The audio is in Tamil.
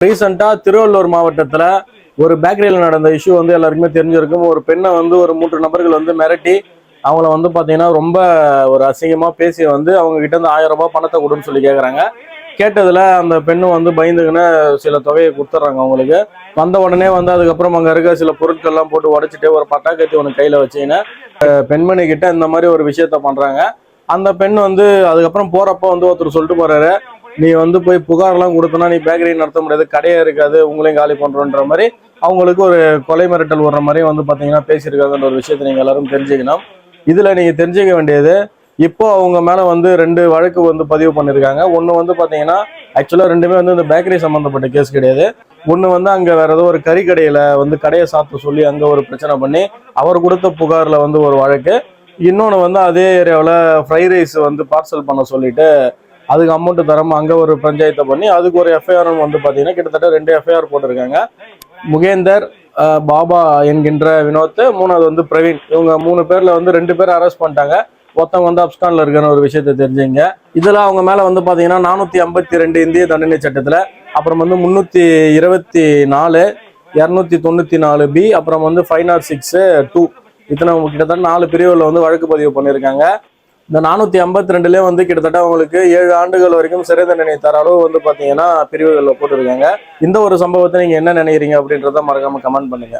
ரீசெண்டா திருவள்ளூர் மாவட்டத்துல ஒரு பேக்கரியில நடந்த இஷ்யூ வந்து எல்லாருக்குமே தெரிஞ்சிருக்கும். ஒரு பெண்ணை வந்து ஒரு 3 நபர்கள் வந்து மிரட்டி அவங்கள வந்து பாத்தீங்கன்னா ரொம்ப ஒரு அசிங்கமா பேசி வந்து அவங்க கிட்ட இருந்து 1000 ரூபாய் பணத்தை கொடுன்னு சொல்லி கேக்குறாங்க. கேட்டதுல அந்த பெண்ணு வந்து பயந்துக்குன்னு சில தொகையை கொடுத்துட்றாங்க. அவங்களுக்கு வந்த உடனே வந்து அதுக்கப்புறம் அங்க இருக்க சில பொருட்கள் எல்லாம் போட்டு உடைச்சிட்டு ஒரு பட்டாக்கத்தி ஒன்று கையில வச்சுக்கின்னு பெண்மணி கிட்ட இந்த மாதிரி ஒரு விஷயத்த பண்றாங்க. அந்த பெண் வந்து அதுக்கப்புறம் போறப்ப வந்து ஒருத்தர் சொல்லிட்டு போறாரு, நீ வந்து போய் புகார்லாம் கொடுத்தனா நீ பேக்கரி நடத்த முடியாது, கடையே இருக்காது, உங்களையும் காலி பண்றோன்ற மாதிரி அவங்களுக்கு ஒரு கொலை மிரட்டல் வர்ற மாதிரி வந்து பாத்தீங்கன்னா பேசியிருக்காங்கன்ற ஒரு விஷயத்தை நீங்க எல்லாரும் தெரிஞ்சுக்கணும். இதுல நீங்க தெரிஞ்சுக்க வேண்டியது, இப்போ அவங்க மேல வந்து 2 வழக்கு வந்து பதிவு பண்ணிருக்காங்க. ஒன்னு வந்து பாத்தீங்கன்னா ஆக்சுவலா ரெண்டுமே வந்து இந்த பேக்கரி சம்பந்தப்பட்ட கேஸ் கிடையாது. ஒண்ணு வந்து அங்க வேற ஏதோ ஒரு கறி கடையில வந்து கடையை சாத்த சொல்லி அங்க ஒரு பிரச்சனை பண்ணி அவர் கொடுத்த புகார்ல வந்து ஒரு வழக்கு. இன்னொன்று வந்து அதே ஏரியாவில் ஃப்ரைட் ரைஸ் வந்து பார்சல் பண்ண சொல்லிட்டு அதுக்கு அமௌண்ட் தராமல் அங்கே ஒரு பஞ்சாயத்தை பண்ணி அதுக்கு ஒரு எஃப்ஐஆரும் வந்து பார்த்தீங்கன்னா கிட்டத்தட்ட 2 எஃப்ஐஆர் போட்டிருக்காங்க. முகேந்தர், பாபா என்கின்ற வினோத், மூணாவது வந்து பிரவீன். இவங்க 3 பேர்ல வந்து 2 பேர் அரெஸ்ட் பண்ணிட்டாங்க. ஒருத்தவங்க வந்து அப்ஸ்கான்ல இருக்கிற ஒரு விஷயத்தை தெரிஞ்சுங்க. இதுல அவங்க மேல வந்து பாத்தீங்கன்னா 452 இந்திய தண்டனை சட்டத்துல, அப்புறம் வந்து 324, 294B, அப்புறம் வந்து 506(2) இத்தனை கிட்டத்தட்ட 4 பிரிவுல வந்து வழக்கு பதிவு பண்ணியிருக்காங்க. இந்த 452லயே வந்து கிட்டத்தட்ட அவங்களுக்கு 7 ஆண்டுகள் வரைக்கும் சிறை தண்டனை தர அளவு வந்து பாத்தீங்கன்னா பிரிவுகளில் போட்டிருக்காங்க. இந்த ஒரு சம்பவத்தை நீங்க என்ன நினைக்கிறீங்க அப்படின்றத மறக்காம கமெண்ட் பண்ணுங்க.